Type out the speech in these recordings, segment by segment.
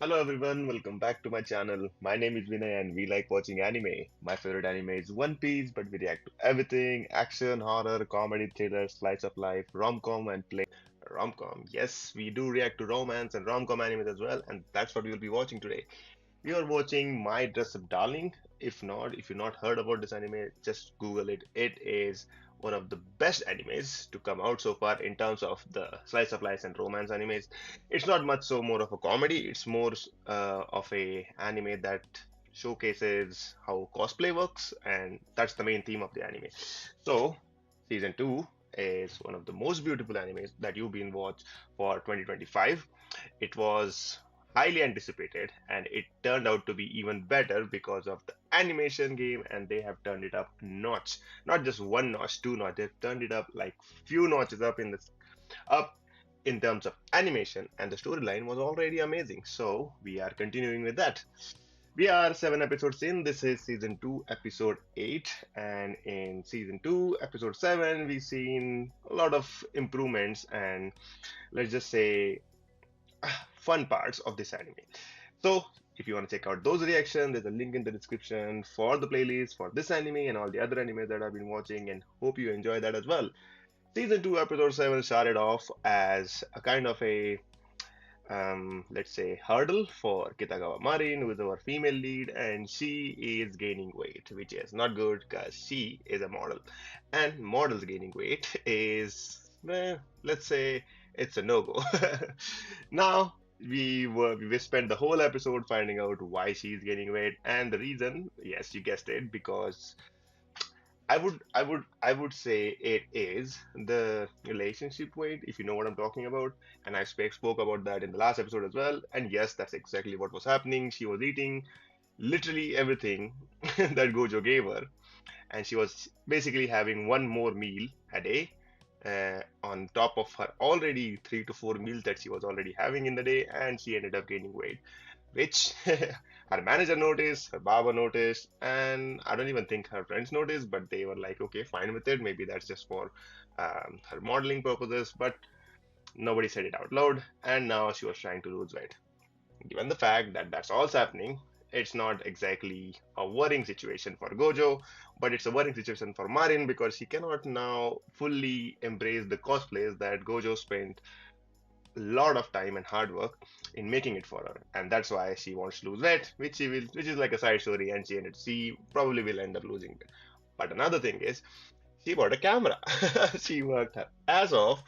Hello everyone, welcome back to my channel. My name is Vinay and we like watching anime. My favorite anime is One Piece, but we react to everything: action, horror, comedy, thriller, slice of life, rom-com, and plain rom-com. Yes, we do react to romance and rom-com animes as well, and that's what we will be watching today. We are watching My Dress Up Darling. If not, if you've not heard about this anime, just Google it. It is one of the best animes to come out so far in terms of the slice of life and romance animes. It's not much so more of a comedy. It's more of a anime that showcases how cosplay works, and that's the main theme of the anime. So, season two is one of the most beautiful animes that you've been watched for 2025. It was highly anticipated and it turned out to be even better because of the animation game, and they have turned it up notch. Not just one notch, two notch, they've turned it up like few notches up in terms of animation, and the storyline was already amazing. So we are continuing with that. We are 7 episodes in. This is season 2, episode 8, and in season 2, episode 7, we've seen a lot of improvements and, let's just say, fun parts of this anime. So, if you want to check out those reactions, there's a link in the description for the playlist for this anime and all the other animes that I've been watching, and hope you enjoy that as well. Season 2, episode 7 started off as a kind of a let's say, hurdle for Kitagawa Marin, who is our female lead, and she is gaining weight, which is not good because she is a model. And models gaining weight is, let's say, it's a no-go. Now, we spent the whole episode finding out why she's gaining weight, and the reason, yes, you guessed it, because I would say it is the relationship weight, if you know what I'm talking about. And I spoke about that in the last episode as well. And yes, that's exactly what was happening. She was eating literally everything that Gojo gave her, and she was basically having one more meal a day, on top of her already 3 to 4 meals that she was already having in the day, and she ended up gaining weight, which her manager noticed, her Baba noticed, and I don't even think her friends noticed, but they were like, okay, fine with it. Maybe that's just for her modeling purposes, but nobody said it out loud. And now she was trying to lose weight. Given the fact that that's all happening, it's not exactly a worrying situation for Gojo, but it's a worrying situation for Marin because she cannot now fully embrace the cosplays that Gojo spent lot of time and hard work in making it for her, and that's why she wants to lose weight, which is like a side story, and she probably will end up losing weight. But another thing is, she bought a camera. She worked her ass off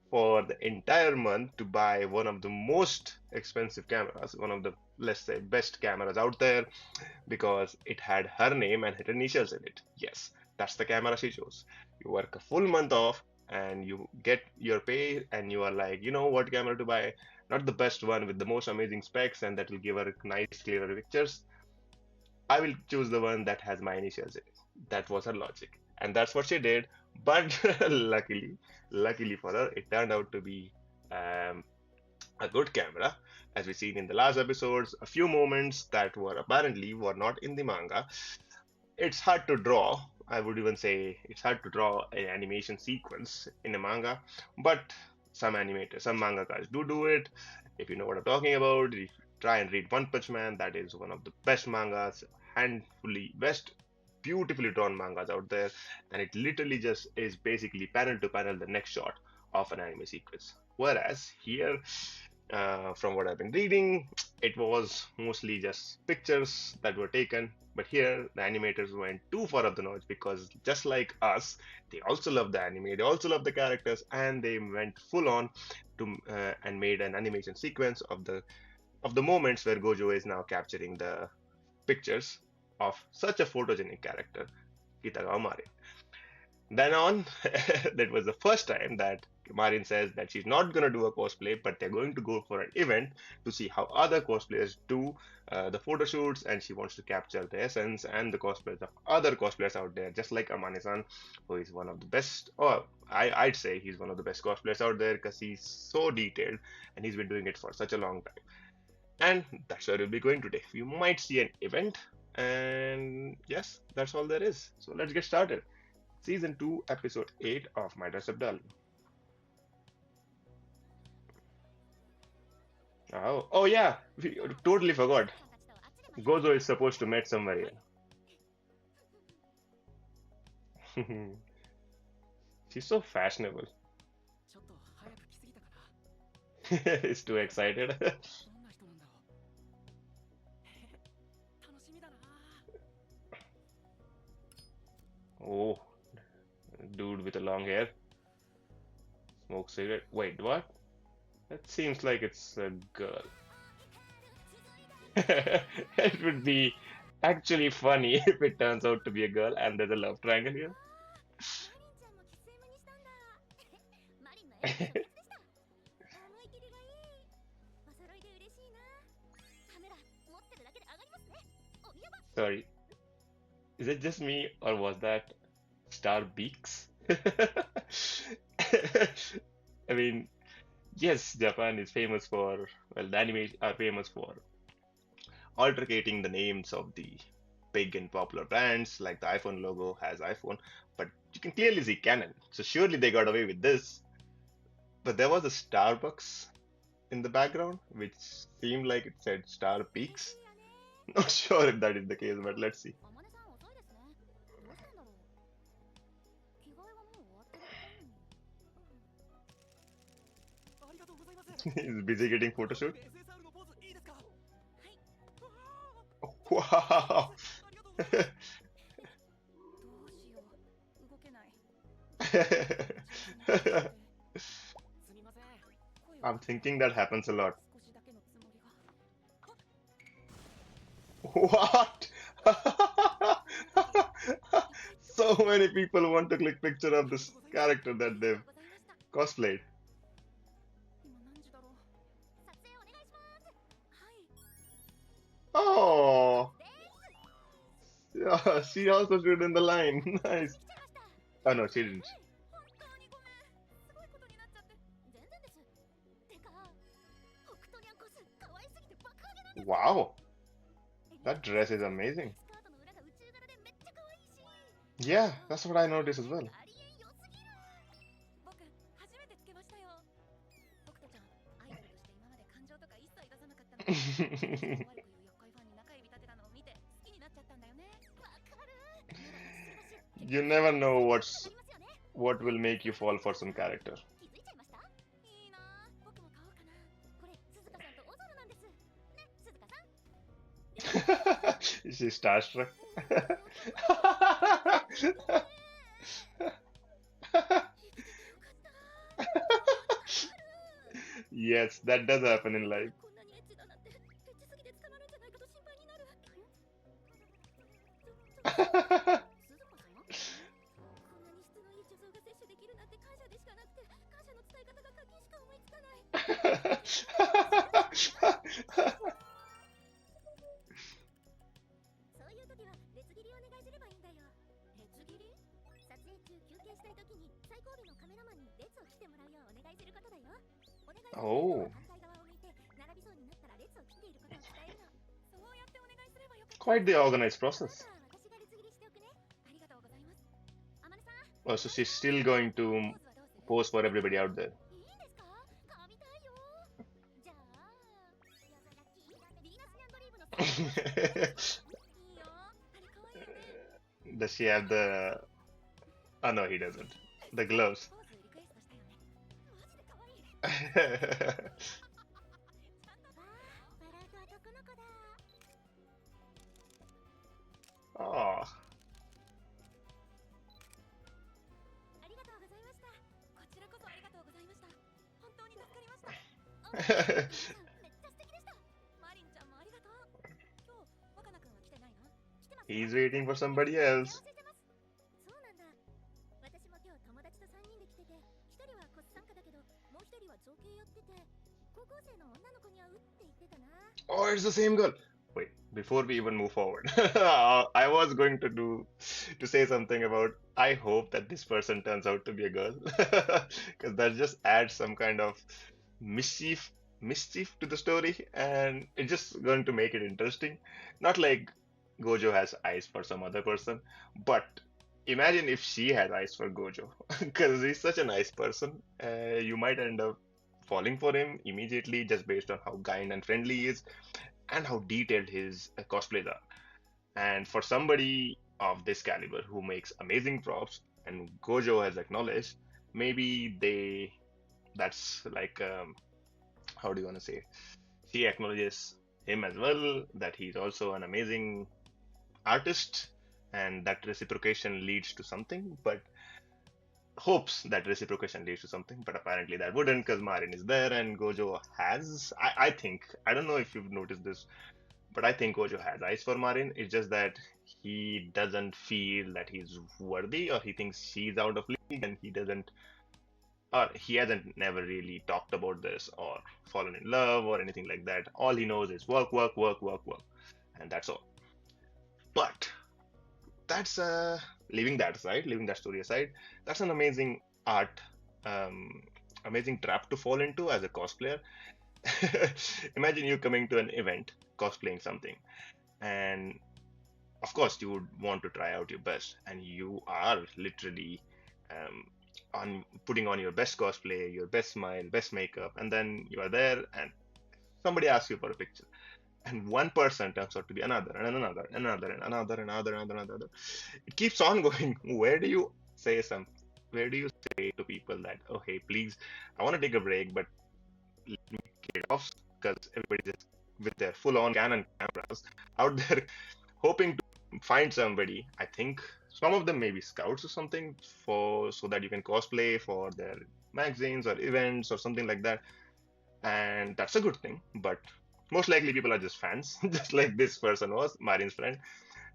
for the entire month to buy one of the most expensive cameras, one of the, let's say, best cameras out there, because it had her name and her initials in it. Yes, that's the camera she chose. You work a full month off and you get your pay, and you are like, you know what camera to buy? Not the best one with the most amazing specs and that will give her nice, clearer pictures. I will choose the one that has my initials in it. That was her logic. And that's what she did. But luckily for her, it turned out to be um, a good camera. As we seen in the last episodes, a few moments that were apparently were not in the manga. It's hard to draw. I would even say it's hard to draw an animation sequence in a manga, but some animators, some mangakas do it. If you know what I'm talking about, if you try and read One Punch Man, that is one of the best mangas, handfully best, beautifully drawn mangas out there, and it literally just is basically panel to panel the next shot of an anime sequence. Whereas here, from what I've been reading, it was mostly just pictures that were taken. But here, the animators went too far up the notch because, just like us, they also love the anime, they also love the characters, and they went full on to and made an animation sequence of the moments where Gojo is now capturing the pictures of such a photogenic character, Kitagawa Mare. Then on, that was the first time that Marin says that she's not going to do a cosplay, but they're going to go for an event to see how other cosplayers do the photo shoots, and she wants to capture the essence and the cosplays of other cosplayers out there, just like Amane-san, who is one of the best, or I'd say he's one of the best cosplayers out there because he's so detailed and he's been doing it for such a long time. And that's where we'll be going today. You might see an event, and yes, that's all there is. So let's get started. Season 2, Episode 8 of My Dress Up Darling. Oh yeah, we totally forgot. Gozo is supposed to meet somewhere here. She's so fashionable. He's too excited. Oh, dude with a long hair, smoke cigarette. Wait, what? That seems like it's a girl. It would be actually funny if it turns out to be a girl and there's a love triangle here. Sorry, is it just me or was that Star Beaks? I mean, yes, Japan is famous for, well, the anime are famous for altercating the names of the big and popular brands, like the iPhone logo has iPhone, but you can clearly see Canon. So surely they got away with this. But there was a Starbucks in the background, which seemed like it said Star Peaks. Not sure if that is the case, but let's see. He's busy getting photo shoot. Wow. I'm thinking that happens a lot. What? So many people want to click picture of this character that they've cosplayed. Oh, yeah, she also stood in the line. Nice. Oh no, she didn't. Wow, that dress is amazing. Yeah, that's what I noticed as well. You never know what will make you fall for some character. She's starstruck. Yes, that does happen in life. Oh, quite the organized process. Oh, so she's still going to pose for everybody out there. Does she have the? Oh no, he doesn't. The gloves. Oh. He's waiting for somebody else. Oh, it's the same girl. Wait, before we even move forward, I was going to say something about I hope that this person turns out to be a girl because that just adds some kind of mischief mischief to the story and it's just going to make it interesting. Not like Gojo has eyes for some other person, but imagine if she has eyes for Gojo because he's such a nice person. You might end up falling for him immediately just based on how kind and friendly he is and how detailed his cosplays are. And for somebody of this caliber who makes amazing props, and Gojo has acknowledged, maybe that's like, how do you want to say it? She acknowledges him as well, that he's also an amazing artist, and that reciprocation leads to something, but hopes that reciprocation leads to something, but apparently that wouldn't because Marin is there and Gojo has, I think, I don't know if you've noticed this, but I think Gojo has eyes for Marin. It's just that he doesn't feel that he's worthy, or he thinks she's out of league, and he doesn't, or he hasn't never really talked about this or fallen in love or anything like that. All he knows is work, work, work, work, work, and that's all. But that's leaving that aside, leaving that story aside, that's an amazing art, um, amazing trap to fall into as a cosplayer. Imagine you coming to an event cosplaying something, and of course you would want to try out your best, and you are literally um, on putting on your best cosplay, your best smile, best makeup, and then you are there, and somebody asks you for a picture, and one person turns out to be another and another and another and another and another and another. It keeps on going. Say some? Where do you say to people that, oh hey, please, I want to take a break, but let me get off, because everybody's just with their full-on Canon cameras out there hoping to find somebody. I think some of them may be scouts or something for so that you can cosplay for their magazines or events or something like that, and that's a good thing. But most likely people are just fans, just like this person was Marin's friend,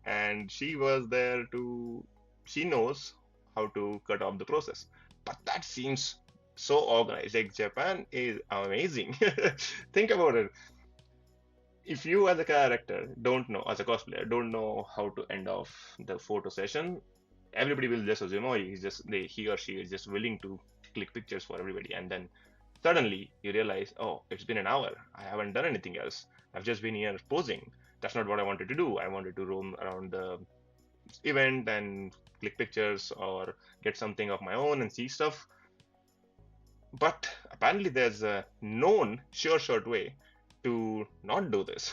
and she was there to. She knows how to cut off the process, but that seems so organized. Like Japan is amazing. Think about it. If you as a character don't know, as a cosplayer, don't know how to end off the photo session, everybody will just assume, oh, he or she is just willing to click pictures for everybody, and then suddenly you realize, oh, it's been an hour. I haven't done anything else. I've just been here posing. That's not what I wanted to do. I wanted to roam around the event and click pictures or get something of my own and see stuff. But apparently, there's a known sure short way to not do this,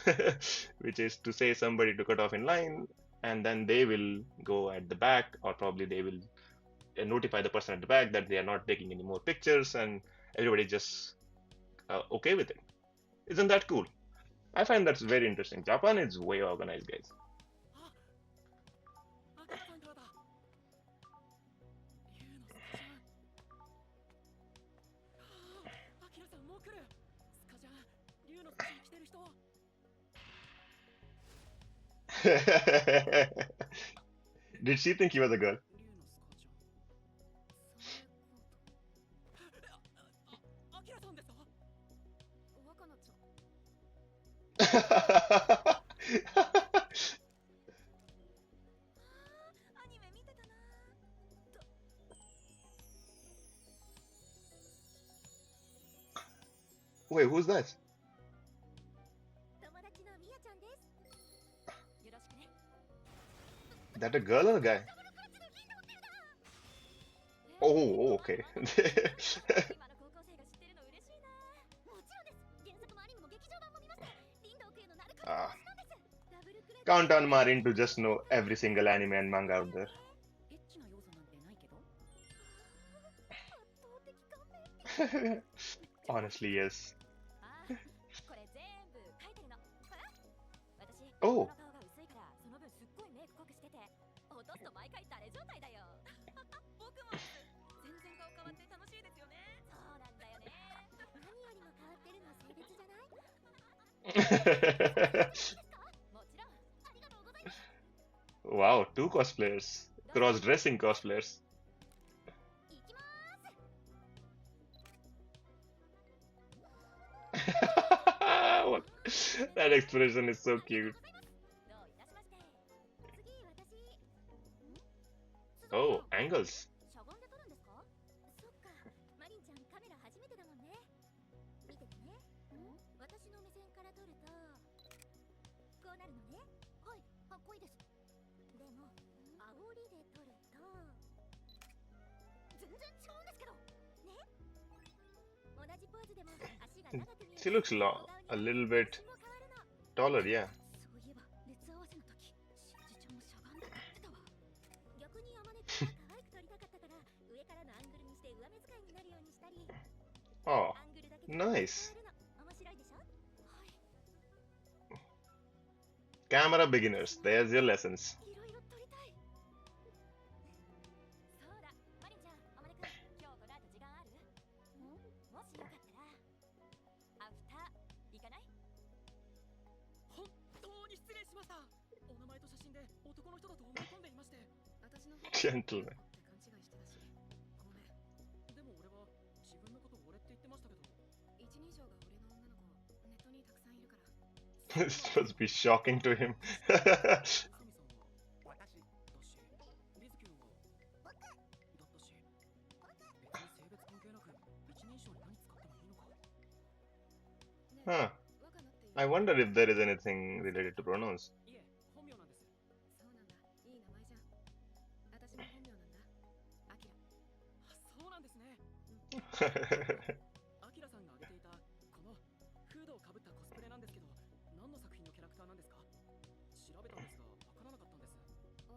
which is to say somebody to cut off in line, and then they will go at the back, or probably they will notify the person at the back that they are not taking any more pictures, and everybody just okay with it. Isn't that cool? I find that's very interesting. Japan is way organized, guys. Did she think he was a girl? Wait, who's that? That a girl or a guy? Oh, okay. Ah, count on Marin to just know every single anime and manga out there. Honestly, yes. Oh, wow, two cosplayers, cross-dressing cosplayers. What? That expression is so cute. Oh, angles. She looks a little bit taller, yeah. Oh, nice. Camera beginners, there's your lessons. Gentleman. This must be shocking to him. Huh. I wonder if there is anything related to pronouns.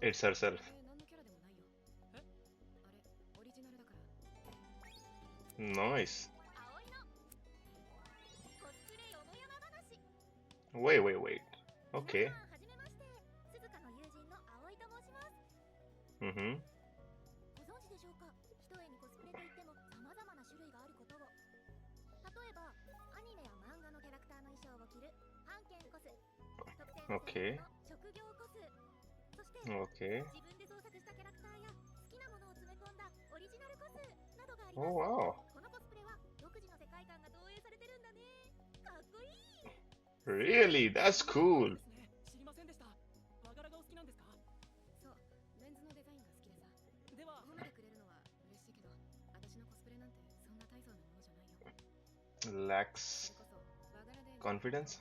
It's herself. Nice. Wait. Okay. Mm-hmm. Okay. Okay. Oh wow. Really? That's cool. Lacks confidence.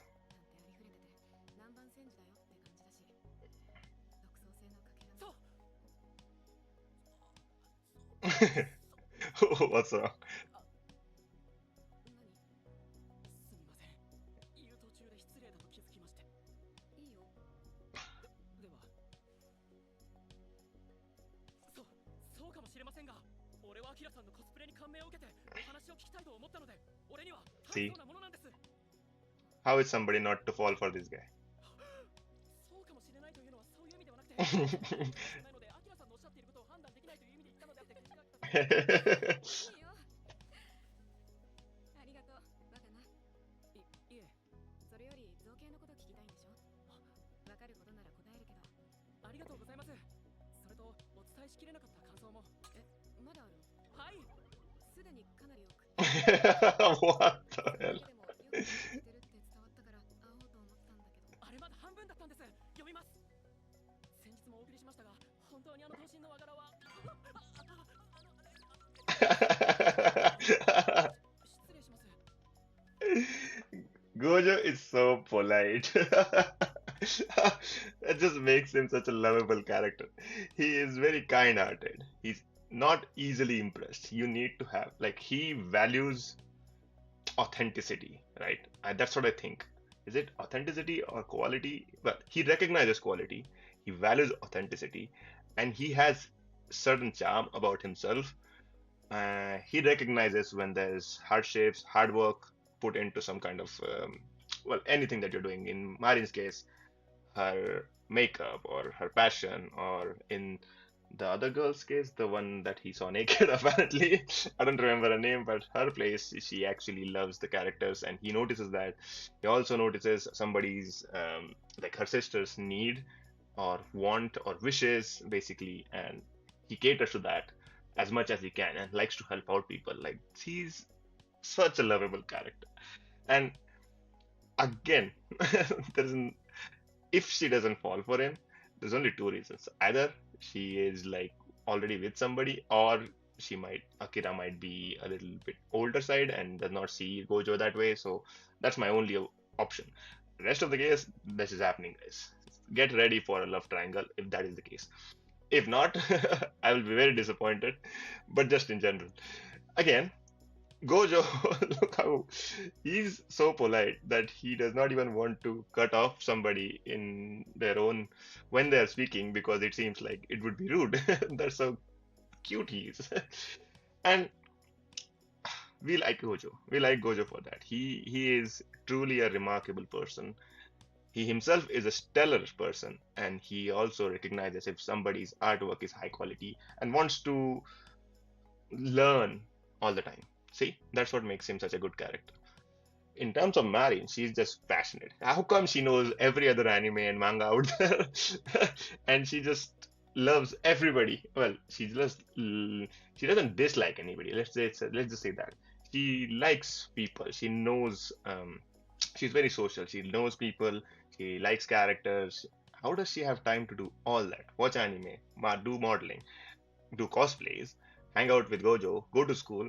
What's wrong? See? How is somebody not to fall for this guy? What the hell? Gojo is so polite. That just makes him such a lovable character. He is very kind-hearted. He's not easily impressed. You need to have, like, he values authenticity, right? That's what I think. Is it authenticity or quality? Well, he recognizes quality, he values authenticity, and he has certain charm about himself. He recognizes when there's hardships, hard work put into some kind of, well, anything that you're doing. In Marin's case, her makeup or her passion, or in the other girl's case, the one that he saw naked, apparently. I don't remember her name, but her place, she actually loves the characters, and he notices that. He also notices somebody's, like her sister's need or want or wishes, basically, and he caters to that as much as he can and likes to help out people. Like, he's such a lovable character. And again, there's an, if she doesn't fall for him, there's only two reasons. Either she is like already with somebody, or Akira might be a little bit older side and does not see Gojo that way. So that's my only option. The rest of the case, this is happening, guys. Get ready for a love triangle if that is the case. If not, I will be very disappointed. But just in general, again, Gojo, look how he's so polite that he does not even want to cut off somebody in their own when they're speaking because it seems like it would be rude. That's how cute he is. And we like Gojo. We like Gojo for that. He is truly a remarkable person. He himself is a stellar person, and he also recognizes if somebody's artwork is high quality and wants to learn all the time. See, that's what makes him such a good character. In terms of Marin, she's just passionate. How come she knows every other anime and manga out there? And she just loves everybody. Well, she doesn't dislike anybody. Let's just say that. She likes people. She knows she's very social. She knows people. She likes characters. How does she have time to do all that? Watch anime, do modeling, do cosplays, hang out with Gojo, go to school.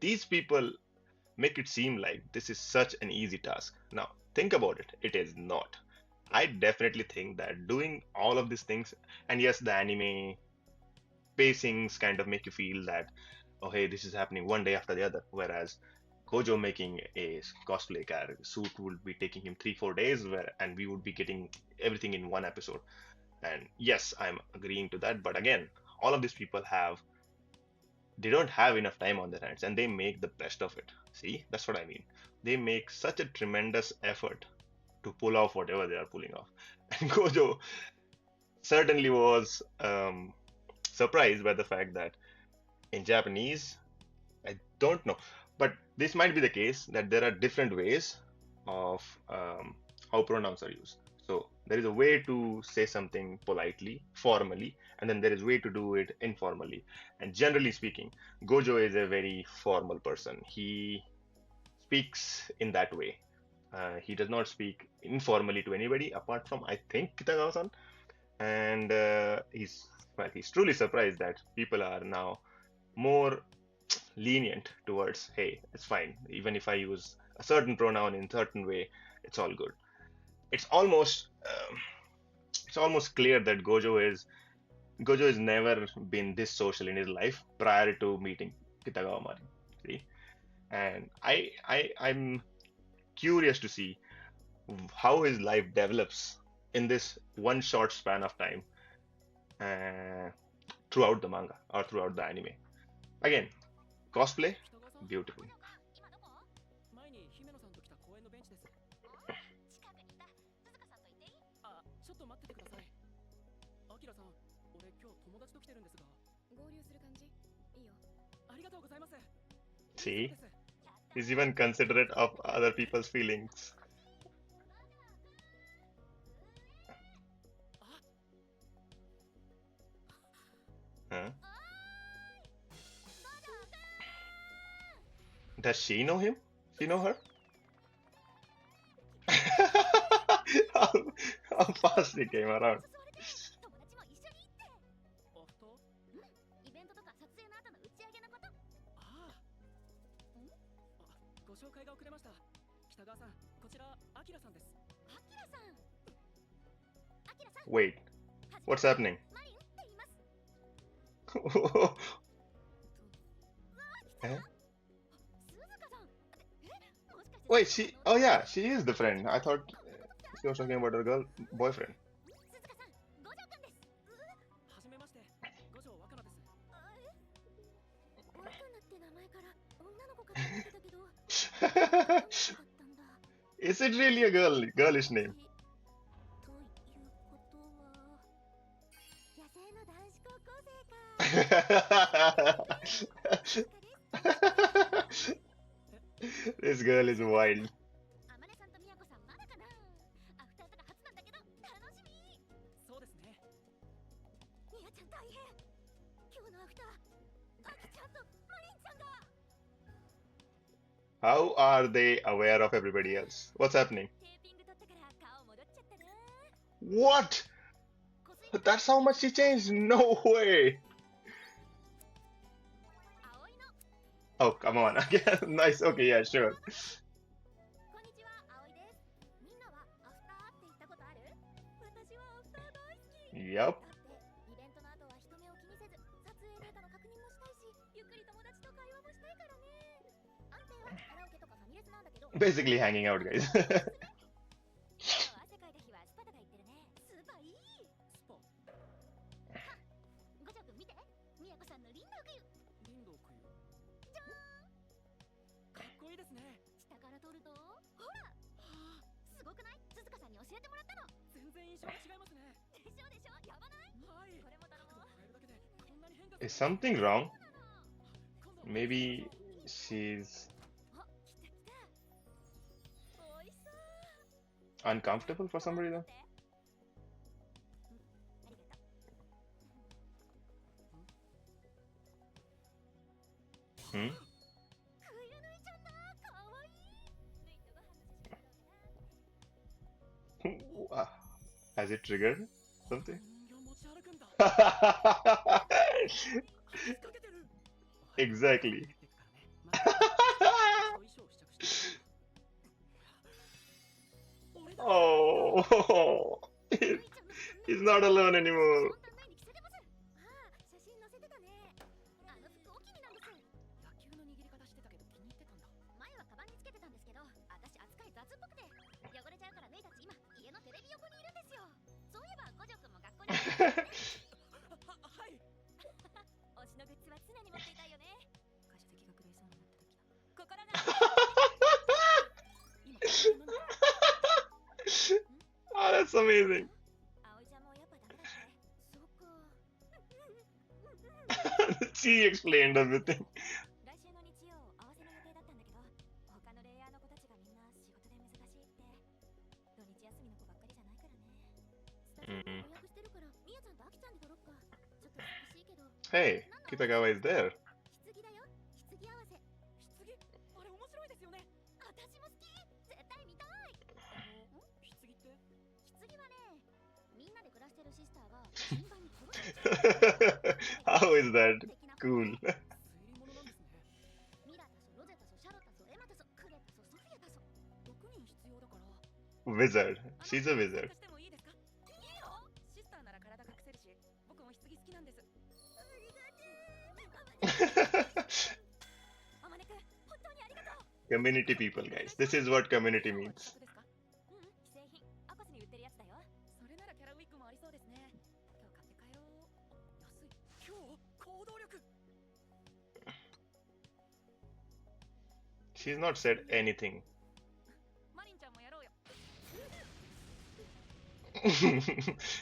These people make it seem like this is such an easy task. Now, think about it. It is not. I definitely think that doing all of these things, and yes, the anime pacings kind of make you feel that, oh, hey, this is happening one day after the other. Whereas Gojo making a cosplay character suit would be taking him 3 4 days, and we would be getting everything in one episode. And yes, I'm agreeing to that. But again, all of these people they don't have enough time on their hands and they make the best of it. See, that's what I mean. They make such a tremendous effort to pull off whatever they are pulling off. And Gojo certainly was surprised by the fact that in Japanese, I don't know, but this might be the case that there are different ways of how pronouns are used. So there is a way to say something politely, formally, and then there is a way to do it informally. And generally speaking, Gojo is a very formal person. He speaks in that way. He does not speak informally to anybody apart from, I think, Kitagawa-san. And he's truly surprised that people are now more lenient towards, hey, it's fine. Even if I use a certain pronoun in a certain way, it's all good. It's almost it's almost clear that Gojo has never been this social in his life prior to meeting Kitagawa Marin. See? And I'm curious to see how his life develops in this one short span of time uh, throughout the manga or throughout the anime. Again, cosplay, beautiful. 前に姫野さんと来た公園のベンチです。ちかべった。鈴鹿さんといて。あ、ちょっと待ってください。アキラさん、俺今日友達と来てるんですが合流する感じいいよ。ありがとうございます。 See, he's even considerate of other people's feelings. あ、Huh? Does she know him? She know her? how, how fast he came around. オフとイベントとか撮影の後の打ち上げのこと。ああ、ご紹介が遅れました。北川さん、こちらアキラさんです。アキラさん、 Wait, what's happening? マリンって言います。Eh? うわ、来た。鈴鹿さん。もしかして Wait, oh yeah, she is the friend. I thought she was talking about her girl boyfriend. 鈴鹿さん、ゴジョ君です。はじめまして。ゴジョ若菜です。若菜って名前から女の子かと思ってたけど、女の子だったんだ。 Is it really a girlish name? ということは、野生の男子高校生か。さすがです。 This girl is wild. アマネさんとミヤコさんまだかな。アフターとか初なんだけど楽しみ。そうですね。ニヤちゃん大変。今日のアフター、アキちゃんとマリンちゃんが。 How are they aware of everybody else? What's happening? テーピング取ったから顔戻っちゃったな。 What? 小杉君、 That's how much she changed? No way. 葵の。 Oh, come on. Again. Nice. Okay, yeah, sure. こんにちは、葵です。みんなはアフターって行ったことある？私はアフター大好き。だって、イベントの後は人目を気にせず、撮影データの確認もしたいし、ゆっくり友達と会話もしたいからね。Basically hanging out, guys. 今日汗かいた日はスパとか言ってるね。スパいい。スパ。ゴジョ君見て。みやこさんのリンドウクユ。リンドウクユ。じゃーん。かっこいいですね。下から撮ると、ほら。はあ、すごくない？鈴鹿さんに教えてもらったの。全然印象が違いますね。でしょでしょ、やばない？はい。これも頼もう。角度変えるだけでこんなに変化す Is る。something wrong? 今度は Maybe she's あ、来た来た。おいしそう。 uncomfortable for some reason. ありがとう。 Hmm? クイルヌイちゃんだ。かわいい。ヌイットご飯の写真撮ろうかな。 Has it triggered something? 人形持ち歩くんだ。 Exactly. 俺だ。 Oh, he's not alone anymore. ああ、写真載せてたね。あの服お気になんです。野球の握り方してたけど気に入ってたんだ。前はカバンにつけてたんですけど、私扱い雑っぽくて汚れちゃうから脱いだち今家のテレビ横にいるんですよ。そういえば五条くんも学校にはい。推しのグッズは常に持っていたいよね。会社的が狂いそうになった時の心が今こんなの。 Oh, that's amazing. 葵ちゃんもやっぱダメだね。そっか。 She explained everything. 来週の日曜合わせの予定だったんだけど、他のレイヤーの子たちがみんな仕事で難しいって。土日休みの子ばっかりじゃないからね。スタジオも予約してるからみやちゃんとあきちゃんで撮ろっか。ちょっと寂しいけど。 Hey, Kitagawa is there. 棺だよ。棺合わせ。棺、あれ面白いですよね。私も好き。絶対見たい。棺って棺はね、みんなで暮らしてるシスターが順番に殺されちゃう。 How is that cool? 推理物なんですね。ミラタソ、ロゼタソ、シャロタソ、エマタソ、クレタソ、ソフィアタソ。6人必要だから。 Wizard. She's a wizard. 参加してもいいですか？いいよ。シスターなら体隠せるし、僕も棺好きなんです。ありがとう。あまねくん、本当にありがとう。 Community people, guys. This is what community means. うん、既製品。アコスに売ってるやつだよ。それならキャラウィッグもありそうですね。今日買って帰ろう。安い。今日行動力。 She's not said anything. マリンちゃんもやろうよ。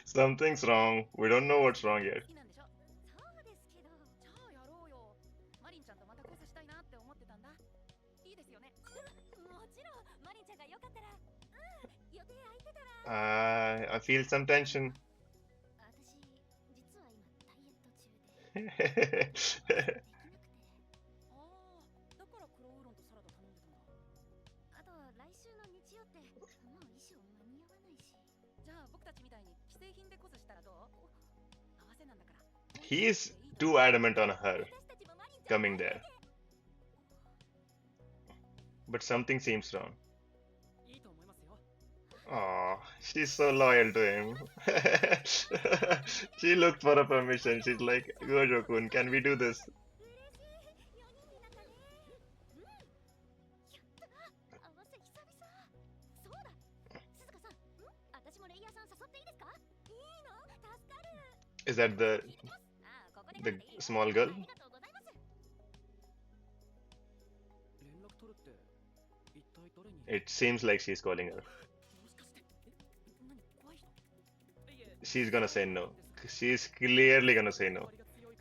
Something's wrong. We don't know what's wrong yet. 好きなんでしょ？そうですけど。じゃあやろうよ。マリンちゃんとまた交差したいなって思ってたんだ。いいですよね？もちろん。マリンちゃんがよかったら。うん、予定空いてたら。 I feel some tension. 私、実は今ダイエット中で。できなくて。ああ、だから黒ウーロンとサラダ頼んでたんだ。あと来週の日曜ってもう衣装間に合わないし。じゃあ僕たちみたいに既製品でコスしたらどう？合わせなんだから。 He is too adamant on her 私たちもマリンちゃん coming there. But something seems wrong. いいと思いますよ。 Oh, she's so loyal to him. She looked for a permission. She's like, Gojo-kun, can we do this? 嬉しい。4人になったね。うん。やった。合わせ久々。そうだ。鈴鹿さん、私もレイヤーさん誘っていいですか？いいの？助かる。 Is that the ああ、ここで the small girl? ありがとうございます。連絡取るって一体誰に？ It seems like she's calling her. もしかして、何怖い人？いえ、 She's gonna say no. She's clearly gonna say no.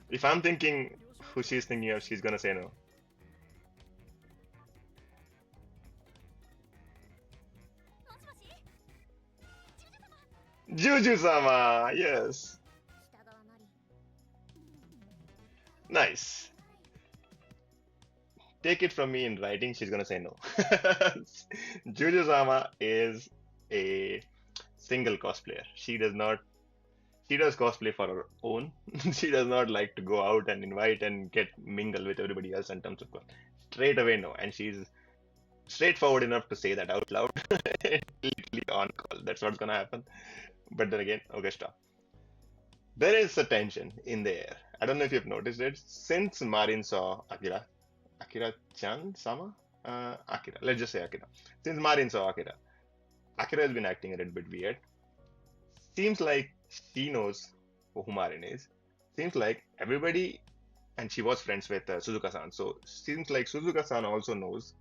If I'm thinking who she's thinking of, she's gonna say no. もしもし？ジュジュ様。 Juju-sama! Yes. 北川マリン。 Nice. Take it from me in writing, she's gonna say no. Juju-sama is a single cosplayer. She does cosplay for her own. She does not like to go out and invite and get mingle with everybody else in terms of straight away no. And she's straightforward enough to say that out loud. Literally on call. That's what's gonna happen. But then again, okay, stop. There is a tension in the air. I don't know if you've noticed it. Since Marin saw Akira-chan, Sama? Akira. Let's just say Akira. Since Marin saw Akira, Akira has been acting a little bit weird. Seems like she knows who Marin is. Seems like everybody, and she was friends with Suzuka-san. So seems like Suzuka-san also knows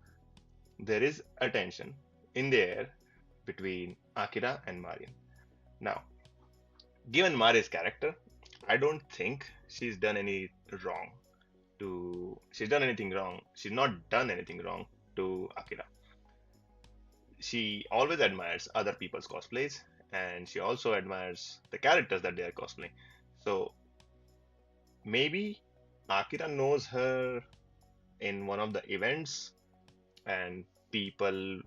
there is a tension in the air between Akira and Marin. Now, given Mari's character, I don't think wrong she's done anything wrong. She's not done anything wrong to Akira. She always admires other people's cosplays and she also admires the characters that they are cosplaying. So maybe Akira knows her in one of the events and people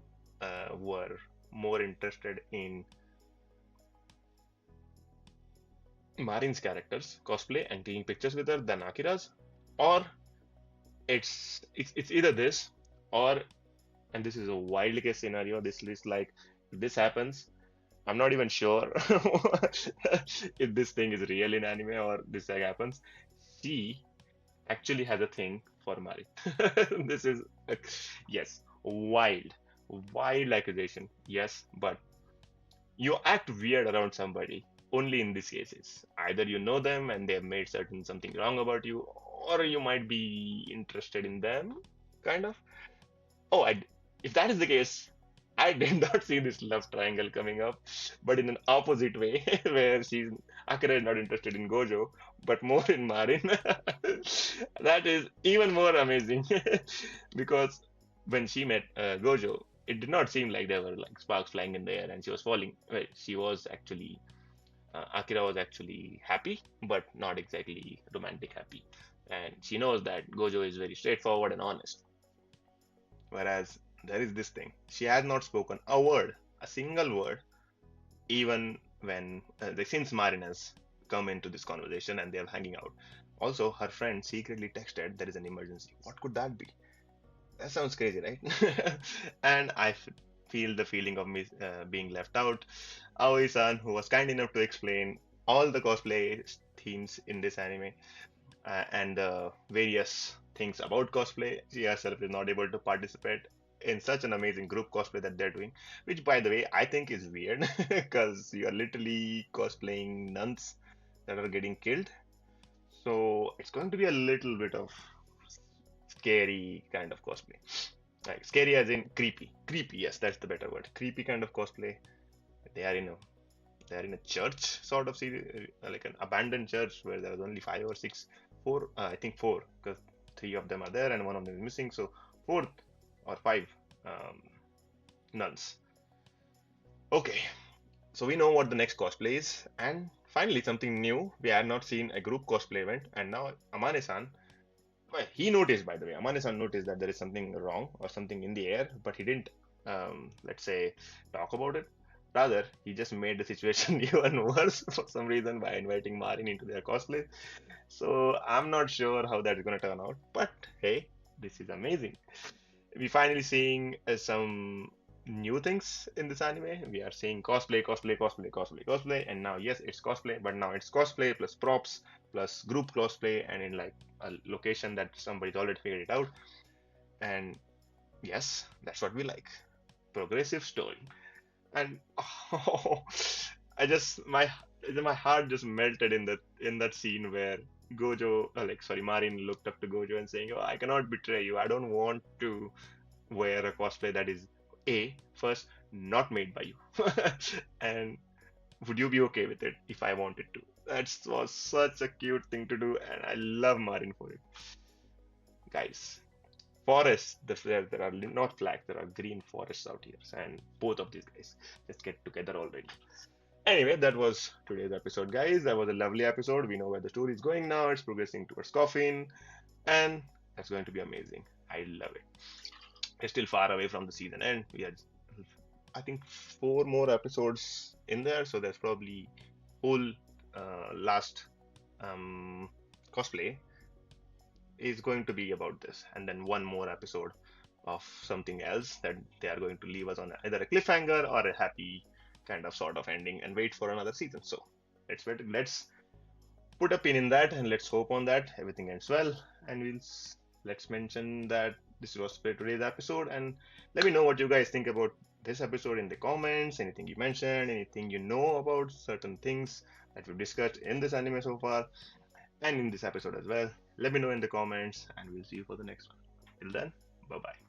were more interested in Marin's characters cosplay and taking pictures with her than Akira's, or it's either this or, and this is a wild case scenario. This is like if this happens, I'm not even sure if this thing is real in anime or this thing happens. She actually has a thing for Mari. This is yes, wild accusation. Yes, but you act weird around somebody only in these cases. Either you know them and they have made certain something wrong about you, or you might be interested in them, kind of. Oh, if that is the case, I did not see this love triangle coming up, but in an opposite way, where Akira is not interested in Gojo, but more in Marin. That is even more amazing because when she met Gojo, it did not seem like there were like sparks flying in the air and she was falling. Well, she was actually Akira was actually happy, but not exactly romantic happy, and she knows that Gojo is very straightforward and honest. Whereas there is this thing. She has not spoken a word, a single word, even when since Marin has come into this conversation and they are hanging out. Also, her friend secretly texted there is an emergency. What could that be? That sounds crazy, right? And feel the feeling of me being left out. Aoi-san, who was kind enough to explain all the cosplay themes in this anime, and various things about cosplay. She herself is not able to participate in such an amazing group cosplay that they're doing, which, by the way, I think is weird because you are literally cosplaying nuns that are getting killed. So it's going to be a little bit of scary kind of cosplay. Like scary as in creepy. Creepy, yes, that's the better word. Creepy kind of cosplay. They are in a they are in a church sort of series, like an abandoned church where there was only five or six, four, I think four, because three of them are there and one of them is missing. So four or five um, nuns. Okay, so we know what the next cosplay is, and finally something new. We had not seen a group cosplay event, and now Amane-san, well, he noticed, by the way, Amane-san noticed that there is something wrong or something in the air, but he didn't, let's say, talk about it. Rather, he just made the situation even worse for some reason by inviting Marin into their cosplay. So I'm not sure how that's going to turn out, but hey, this is amazing. We finally seeing some new things in this anime. We are seeing cosplay, cosplay, cosplay, cosplay, cosplay, and now yes, it's cosplay, but now it's cosplay plus props plus group cosplay, and in like a location that somebody's already figured it out. And yes, that's what we like. Progressive story. And oh, I just my heart just melted in that scene where Gojo, like sorry, Marin looked up to Gojo and saying, "Oh, I cannot betray you. I don't want to wear a cosplay that is first not made by you, and would you be okay with it if I wanted to?" That was such a cute thing to do, and I love Marin for it. Guys, forests, there are not flags, there are green forests out here, and both of these guys just get together already. Anyway, that was today's episode, guys. That was a lovely episode. We know where the story is going now. It's progressing towards coffin, and that's going to be amazing. I love it. We're still far away from the season end. We had, I think, four more episodes in there, so there's probably whole last cosplay is going to be about this, and then one more episode of something else that they are going to leave us on either a cliffhanger or a happy kind of sort of ending and wait for another season. So let's put a pin in that and let's hope on that everything ends well, and let's mention that this was for today's episode, and let me know what you guys think about this episode in the comments. Anything you mentioned, anything you know about certain things that we've discussed in this anime so far, and in this episode as well. Let me know in the comments, and we'll see you for the next one. Till then, bye bye.